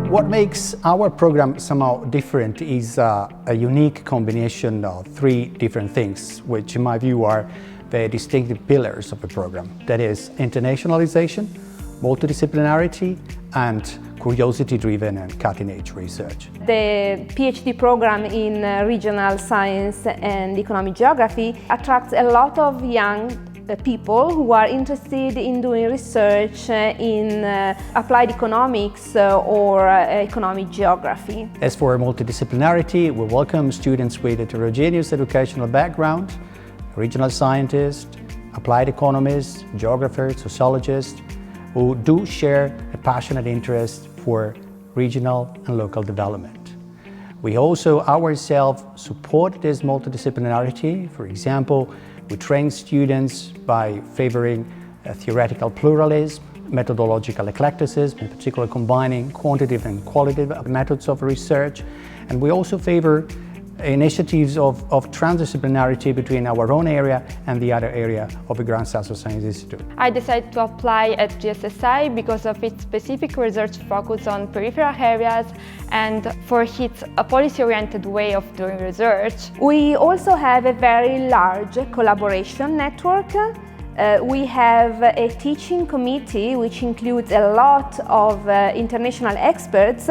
What makes our program somehow different is a unique combination of three different things, which in my view are the distinctive pillars of the program. That is internationalization, multidisciplinarity, and curiosity-driven and cutting-edge research. The PhD program in regional science and economic geography attracts a lot of young people who are interested in doing research in applied economics or economic geography. As for multidisciplinarity, we welcome students with heterogeneous educational background, regional scientists, applied economists, geographers, sociologists, who do share a passionate interest for regional and local development. We also ourselves support this multidisciplinarity. For example, we train students by favoring theoretical pluralism, methodological eclecticism, in particular combining quantitative and qualitative methods of research. And we also favor initiatives of transdisciplinarity between our own area and the other area of the Gran Sasso Science Institute. I decided to apply at GSSI because of its specific research focus on peripheral areas and for its policy-oriented way of doing research. We also have a very large collaboration network. We have a teaching committee which includes a lot of international experts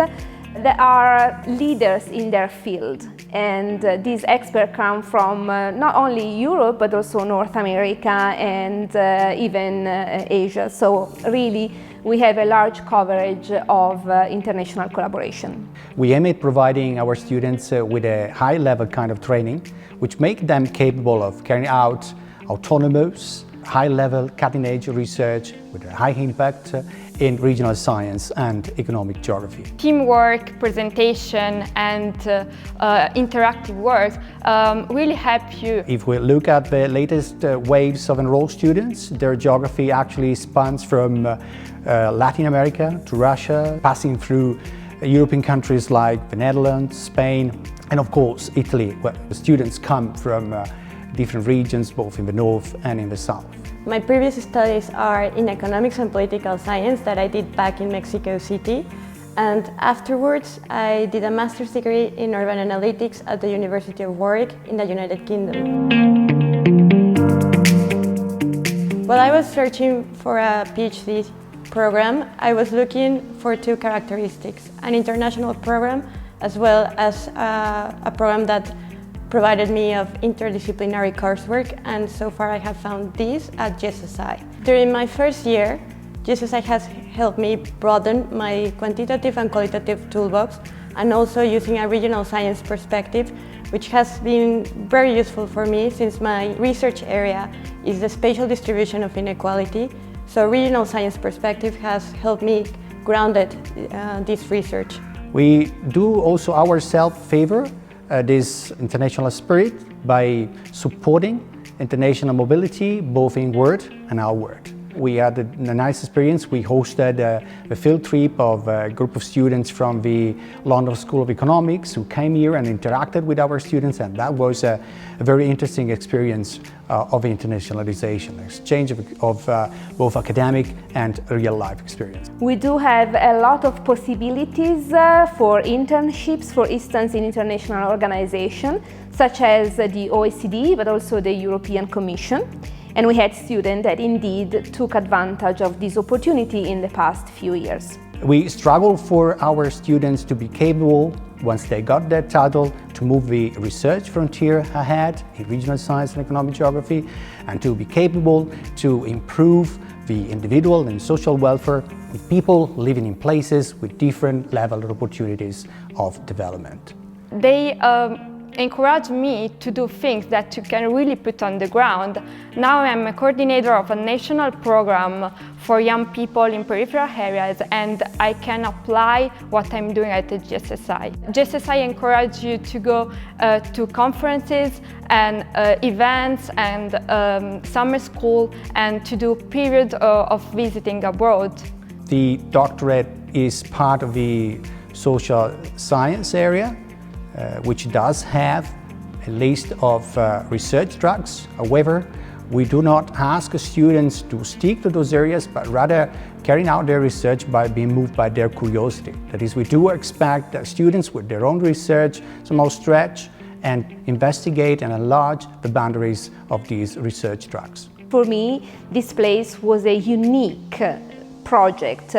that are leaders in their field, and these experts come from not only Europe but also North America and even Asia. So really we have a large coverage of international collaboration. We aim at providing our students with a high-level kind of training which make them capable of carrying out autonomous, high-level, cutting-edge research with a high impact in regional science and economic geography. Teamwork, presentation and interactive work really help you. If we look at the latest waves of enrolled students, their geography actually spans from Latin America to Russia, passing through European countries like the Netherlands, Spain, and of course Italy, where the students come from different regions, both in the north and in the south. My previous studies are in economics and political science that I did back in Mexico City, and afterwards I did a master's degree in urban analytics at the University of Warwick in the United Kingdom. While I was searching for a PhD program, I was looking for two characteristics: an international program as well as a program that provided me of interdisciplinary coursework, and so far I have found this at GSSI. During my first year, GSSI has helped me broaden my quantitative and qualitative toolbox, and also using a regional science perspective, which has been very useful for me since my research area is the spatial distribution of inequality. So regional science perspective has helped me grounded this research. We do also ourselves favor this international spirit by supporting international mobility both inward and outward. We had a nice experience. We hosted a field trip of a group of students from the London School of Economics who came here and interacted with our students, and that was a very interesting experience of internationalization, exchange of both academic and real-life experience. We do have a lot of possibilities for internships, for instance in international organizations such as the OECD but also the European Commission. And we had students that indeed took advantage of this opportunity in the past few years. We struggle for our students to be capable, once they got their title, to move the research frontier ahead in regional science and economic geography, and to be capable to improve the individual and social welfare of people living in places with different levels of opportunities of development. They encouraged me to do things that you can really put on the ground. Now I'm a coordinator of a national program for young people in peripheral areas, and I can apply what I'm doing at the GSSI. GSSI encourages you to go to conferences and events and summer school, and to do period of visiting abroad. The doctorate is part of the social science area, which does have a list of research tracks. However, We do not ask students to stick to those areas, but rather carrying out their research by being moved by their curiosity. That is, we do expect that students with their own research somehow stretch and investigate and enlarge the boundaries of these research tracks. For me, this place was a unique project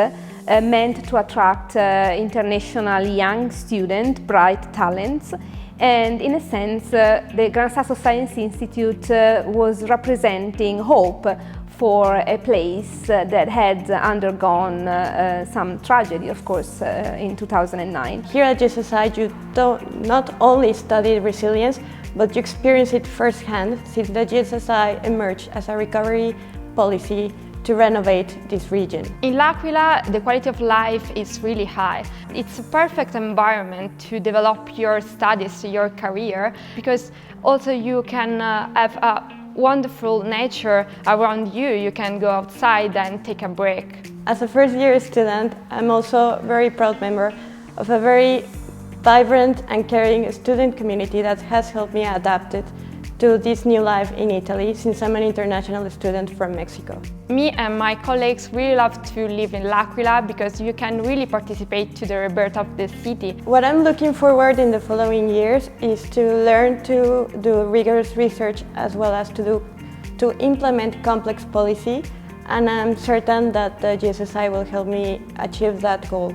meant to attract international young students, bright talents, and in a sense the Gran Sasso Science Institute was representing hope for a place that had undergone some tragedy, of course, in 2009. Here at GSSI you not only study resilience, but you experience it firsthand since the GSSI emerged as a recovery policy to renovate this region. In L'Aquila, the quality of life is really high. It's a perfect environment to develop your studies, your career, because also you can have a wonderful nature around you. You can go outside and take a break. As a first-year student, I'm also a very proud member of a very vibrant and caring student community that has helped me adapt it to this new life in Italy, since I'm an international student from Mexico. Me and my colleagues really love to live in L'Aquila because you can really participate to the rebirth of the city. What I'm looking forward in the following years is to learn to do rigorous research as well as to implement complex policy, and I'm certain that the GSSI will help me achieve that goal.